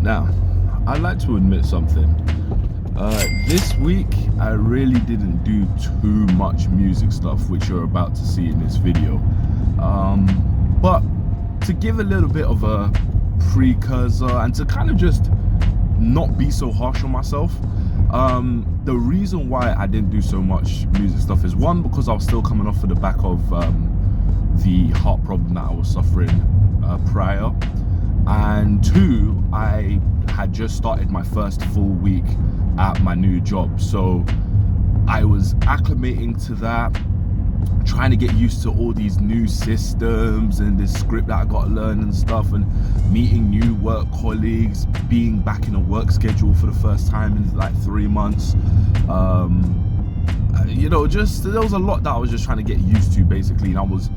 Now, I'd like to admit something. This week, I really didn't do too much music stuff, which you're about to see in this video. But to give a little bit of a precursor and to kind of just not be so harsh on myself, the reason why I didn't do so much music stuff is one, because I was still coming off of the back of the heart problem that I was suffering prior, and two, I had just started my first full week at my new job, so I was acclimating to that, trying to get used to all these new systems and this script that I got to learn and stuff, and meeting new work colleagues, being back in a work schedule for the first time in like 3 months. Just there was a lot that I was just trying to get used to basically, and I was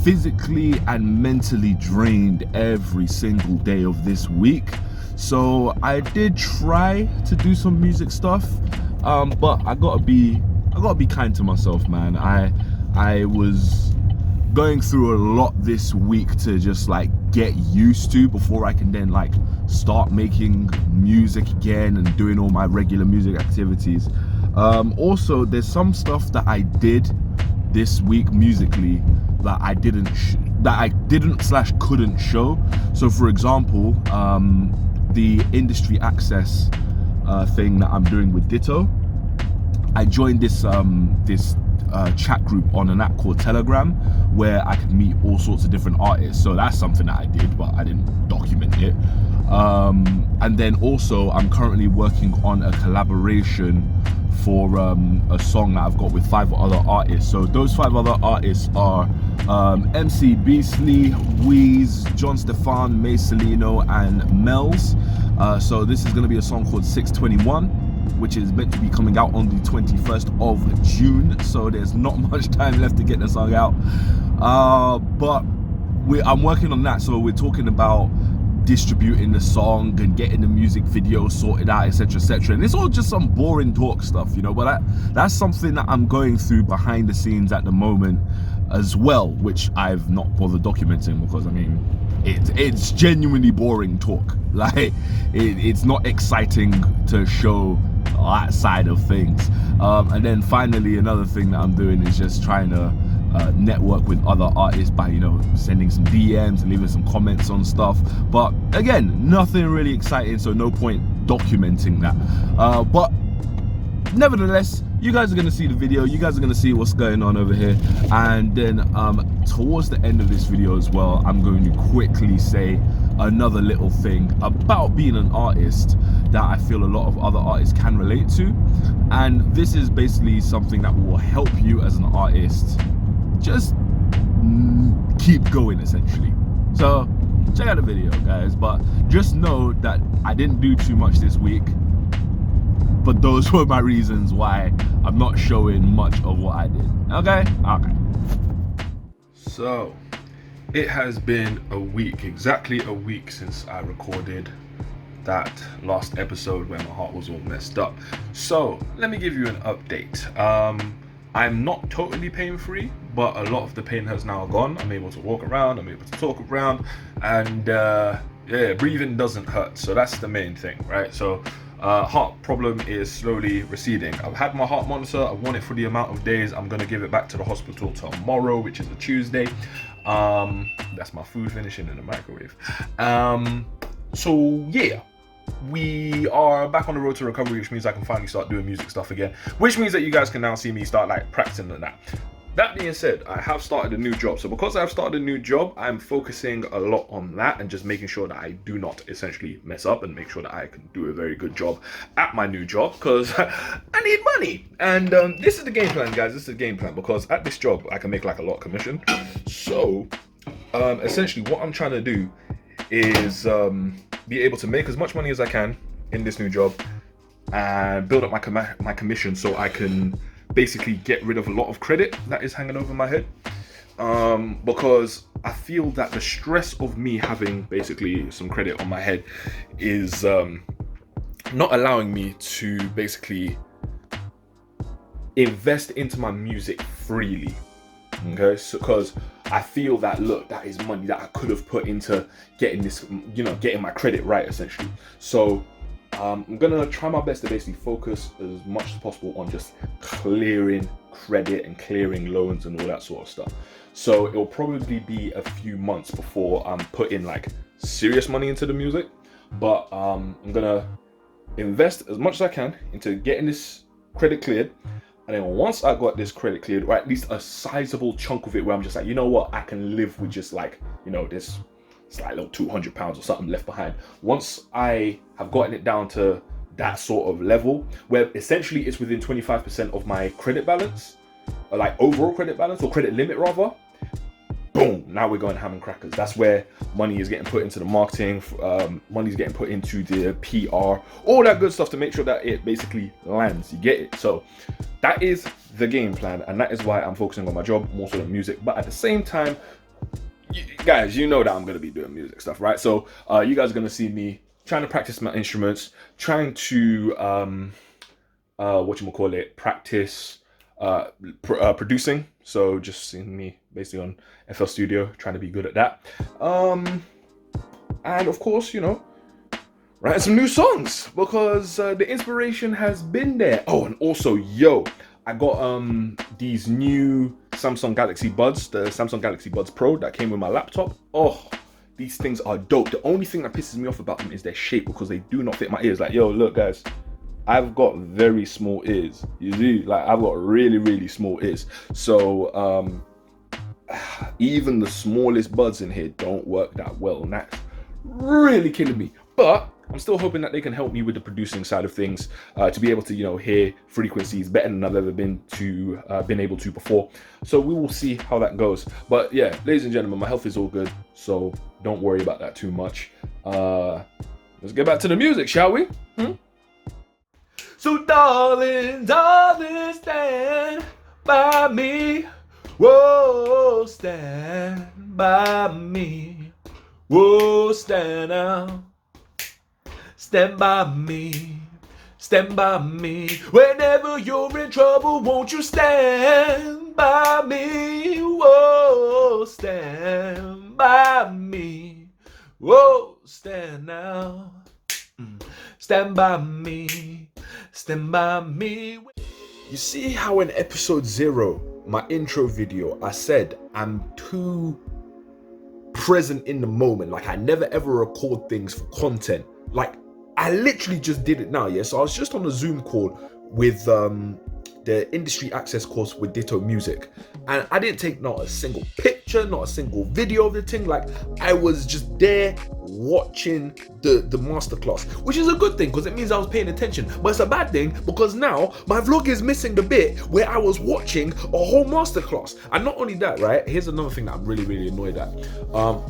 physically and mentally drained every single day of this week. So I did try to do some music stuff, but I gotta be kind to myself, man. I was going through a lot this week to just like get used to before I can then like start making music again and doing all my regular music activities. Also, there's some stuff that I did this week musically that I didn't / couldn't show. So for example, the industry access thing that I'm doing with Ditto, I joined this chat group on an app called Telegram, where I could meet all sorts of different artists. So that's something that I did, but I didn't document it. And then also I'm currently working on a collaboration for a song that I've got with 5 other artists. So those 5 other artists are MC Beastly, Wheeze, John Stefan, May Celino, and Melz. So this is going to be a song called 621, which is meant to be coming out on the 21st of June. So there's not much time left to get the song out. But I'm working on that. So we're talking about distributing the song and getting the music video sorted out, etc, etc, and it's all just some boring talk stuff, but that's something that I'm going through behind the scenes at the moment as well, which I've not bothered documenting, because I mean it's genuinely boring talk. Like it's not exciting to show that side of things. And then finally, another thing that I'm doing is just trying to network with other artists by sending some DMs and leaving some comments on stuff, but again, nothing really exciting, so no point documenting that. But nevertheless, you guys are going to see the video, you guys are going to see what's going on over here, and then towards the end of this video as well, I'm going to quickly say another little thing about being an artist that I feel a lot of other artists can relate to, and this is basically something that will help you as an artist just keep going, essentially. So check out the video, guys, but just know that I didn't do too much this week, but those were my reasons why I'm not showing much of what I did. Okay. So it has been exactly a week since I recorded that last episode where my heart was all messed up. So let me give you an update. I'm not totally pain free, but a lot of the pain has now gone. I'm able to walk around, I'm able to talk around, and breathing doesn't hurt. So that's the main thing, right? So heart problem is slowly receding. I've had my heart monitor, I've worn it for the amount of days. I'm gonna give it back to the hospital tomorrow, which is a Tuesday. That's my food finishing in the microwave. So yeah, we are back on the road to recovery, which means I can finally start doing music stuff again, which means that you guys can now see me start like practicing and that. That being said, I have started a new job. So because I've started a new job, I'm focusing a lot on that and just making sure that I do not essentially mess up and make sure that I can do a very good job at my new job, because I need money. And this is the game plan, guys. This is the game plan, because at this job, I can make like a lot of commission. So essentially what I'm trying to do is be able to make as much money as I can in this new job and build up my commission, so I can basically get rid of a lot of credit that is hanging over my head, because I feel that the stress of me having basically some credit on my head is not allowing me to basically invest into my music freely. Okay, so because I feel that, look, that is money that I could have put into getting this, getting my credit right, essentially. So I'm gonna try my best to basically focus as much as possible on just clearing credit and clearing loans and all that sort of stuff. So it'll probably be a few months before I'm putting like serious money into the music, but I'm gonna invest as much as I can into getting this credit cleared. And then once I got this credit cleared, or at least a sizable chunk of it, where I'm just like, you know what, I can live with just like, this, it's like little £200 or something left behind. Once I have gotten it down to that sort of level, where essentially it's within 25% of my credit balance, or like overall credit balance, or credit limit rather, boom, now we're going ham and crackers. That's where money is getting put into the marketing, money's getting put into the PR, all that good stuff to make sure that it basically lands, you get it? So that is the game plan, and that is why I'm focusing on my job more so than music. But at the same time, guys, you know that I'm going to be doing music stuff, right? So you guys are going to see me trying to practice my instruments, trying to, practice producing. So just seeing me basically on FL Studio, trying to be good at that. And of course, writing some new songs, because the inspiration has been there. Oh, and also, I got these new Samsung Galaxy Buds, the Samsung Galaxy Buds Pro that came with my laptop. Oh, these things are dope. The only thing that pisses me off about them is their shape, because they do not fit my ears. Like, look guys, I've got very small ears. You see, like, I've got really, really small ears. So even the smallest buds in here don't work that well, and that's really killing me. But I'm still hoping that they can help me with the producing side of things, to be able to, hear frequencies better than I've ever been able to before. So we will see how that goes. But yeah, ladies and gentlemen, my health is all good, so don't worry about that too much. Let's get back to the music, shall we? So darling, stand by me. Whoa, stand by me. Whoa, stand out. Stand by me. Stand by me. Whenever you're in trouble, won't you stand by me? Whoa, stand by me. Whoa, stand now. Stand by me. Stand by me. You see how in episode 0, my intro video, I said I'm too present in the moment. Like, I never ever record things for content. Like, I literally just did it now, yeah? So I was just on a Zoom call with the industry access course with Ditto Music, and I didn't take not a single picture, not a single video of the thing. Like, I was just there watching the masterclass, which is a good thing because it means I was paying attention. But it's a bad thing because now my vlog is missing the bit where I was watching a whole masterclass. And not only that, right? Here's another thing that I'm really, really annoyed at.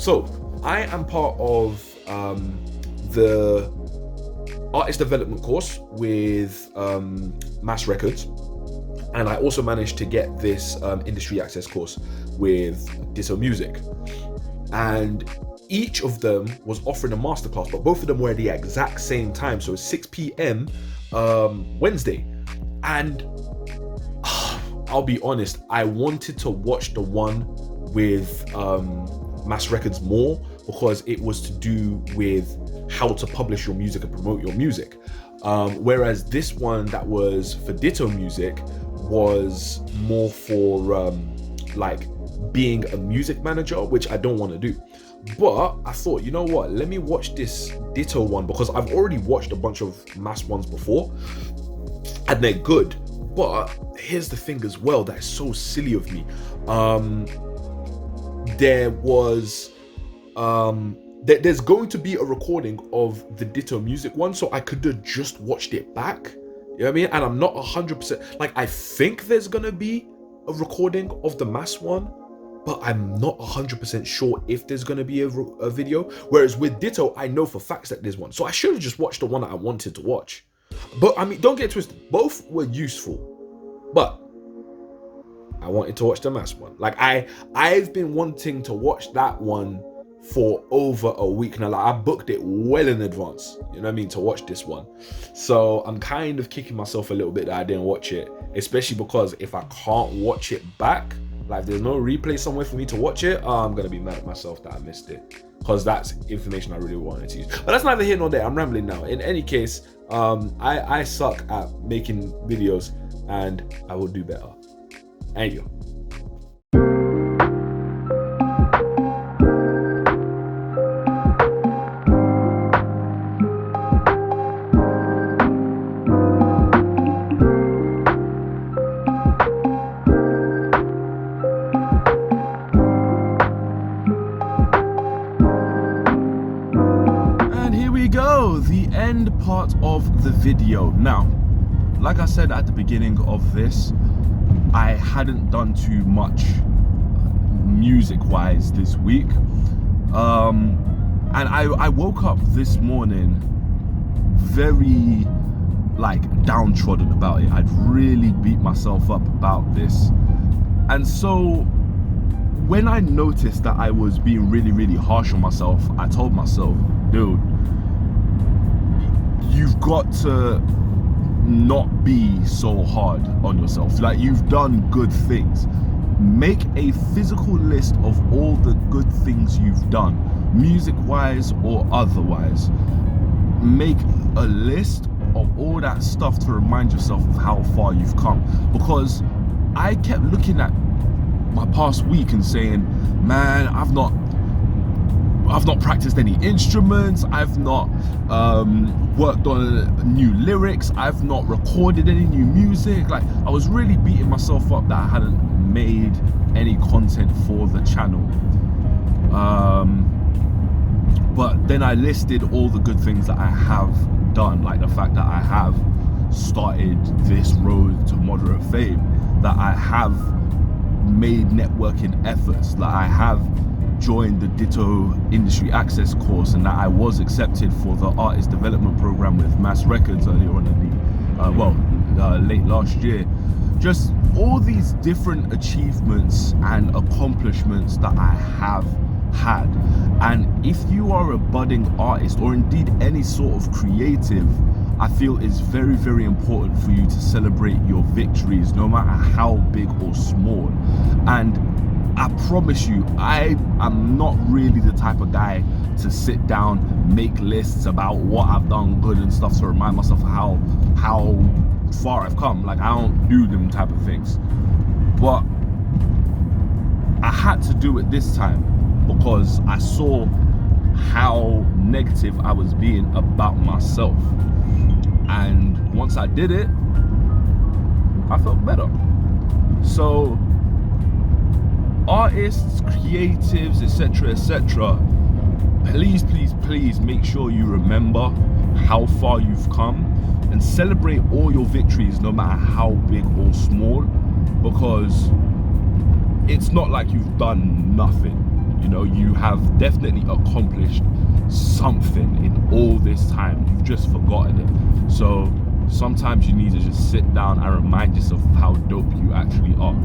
So I am part of the artist development course with Mass Records, and I also managed to get this industry access course with Ditto Music, and each of them was offering a masterclass, but both of them were at the exact same time, so it's 6 p.m. Wednesday. And I'll be honest, I wanted to watch the one with Mass Records more because it was to do with how to publish your music and promote your music, whereas this one that was for Ditto Music was more for like being a music manager, which I don't want to do. But I thought, you know what, let me watch this Ditto one because I've already watched a bunch of Mass ones before and they're good. But here's the thing as well that is so silly of me. There was there's going to be a recording of the Ditto Music one, so I could have just watched it back. You know what I mean? And I'm not 100%, like, I think there's gonna be a recording of the Mass one, but I'm not 100% sure if there's gonna be a video. Whereas with Ditto, I know for facts that there's one. So I should have just watched the one that I wanted to watch. But I mean, don't get twisted, both were useful, but I wanted to watch the Mass one. Like, I've been wanting to watch that one for over a week now. Like, I booked it well in advance, you know what I mean, to watch this one. So I'm kind of kicking myself a little bit that I didn't watch it, especially because if I can't watch it back, Like if there's no replay somewhere for me to watch it, I'm gonna be mad at myself that I missed it, because that's information I really wanted to use. But that's neither here nor there. I'm rambling now. In any case, I suck at making videos, and I will do better. And you. The end part of the video. Now, like I said at the beginning of this, I hadn't done too much music wise this week, and I woke up this morning very like downtrodden about it. I'd really beat myself up about this, and so when I noticed that I was being really harsh on myself, I told myself, dude, you've got to not be so hard on yourself. Like, you've done good things. Make a physical list of all the good things you've done, music wise or otherwise. Make a list of all that stuff to remind yourself of how far you've come. Because I kept looking at my past week and saying, man, I've not practiced any instruments, I've not worked on new lyrics, I've not recorded any new music. Like, I was really beating myself up that I hadn't made any content for the channel. But then I listed all the good things that I have done, like the fact that I have started this road to moderate fame, that I have made networking efforts, that I have joined the Ditto Industry Access course, and that I was accepted for the Artist Development Program with Mass Records earlier on in the late last year. Just all these different achievements and accomplishments that I have had. And if you are a budding artist, or indeed any sort of creative, I feel it's very important for you to celebrate your victories, no matter how big or small. And I promise you, I am not really the type of guy to sit down, make lists about what I've done good and stuff to remind myself how far I've come. Like, I don't do them type of things. But I had to do it this time because I saw how negative I was being about myself. And once I did it, I felt better. So artists, creatives, etc., please make sure you remember how far you've come and celebrate all your victories, no matter how big or small, because it's not like you've done nothing. You know, you have definitely accomplished something in all this time. You've just forgotten it. So sometimes you need to just sit down and remind yourself of how dope you actually are.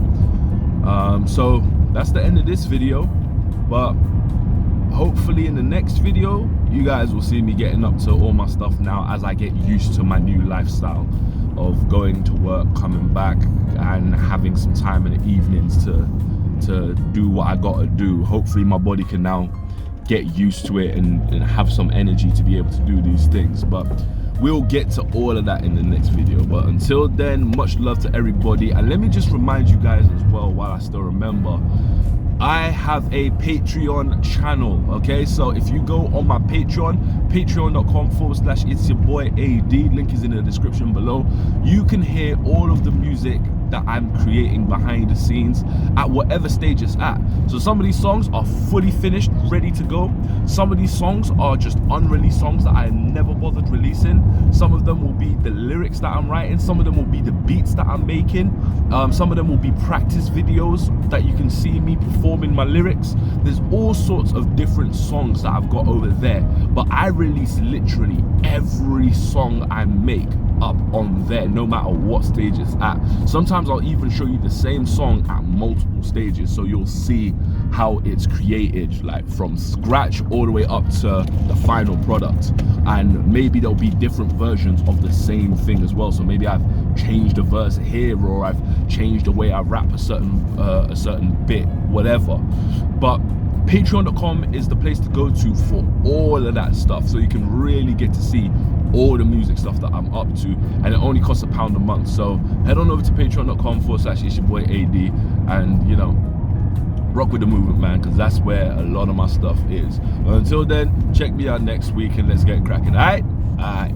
So that's the end of this video, but hopefully in the next video you guys will see me getting up to all my stuff now as I get used to my new lifestyle of going to work, coming back, and having some time in the evenings to do what I gotta do. Hopefully my body can now get used to it and have some energy to be able to do these things. But we'll get to all of that in the next video. But until then, much love to everybody. And let me just remind you guys as well, while I still remember, I have a Patreon channel, okay? So if you go on my Patreon, patreon.com/itsyourboyAD, link is in the description below, you can hear all of the music that I'm creating behind the scenes at whatever stage it's at. So some of these songs are fully finished, ready to go. Some of these songs are just unreleased songs that I never bothered releasing. Some of them will be the lyrics that I'm writing. Some of them will be the beats that I'm making. Some of them will be practice videos that you can see me performing my lyrics. There's all sorts of different songs that I've got over there, but I release literally every song I make up on there, no matter what stage it's at. Sometimes I'll even show you the same song at multiple stages, so you'll see how it's created, like from scratch all the way up to the final product. And maybe there'll be different versions of the same thing as well. So maybe I've changed a verse here, or I've changed the way I rap a certain bit, whatever. But patreon.com is the place to go to for all of that stuff, so you can really get to see all the music stuff that I'm up to, and it only costs £1 a month. So head on over to patreon.com/it's your boy AD, and you know, rock with the movement, man, because that's where a lot of my stuff is. But until then, check me out next week and let's get cracking. All right.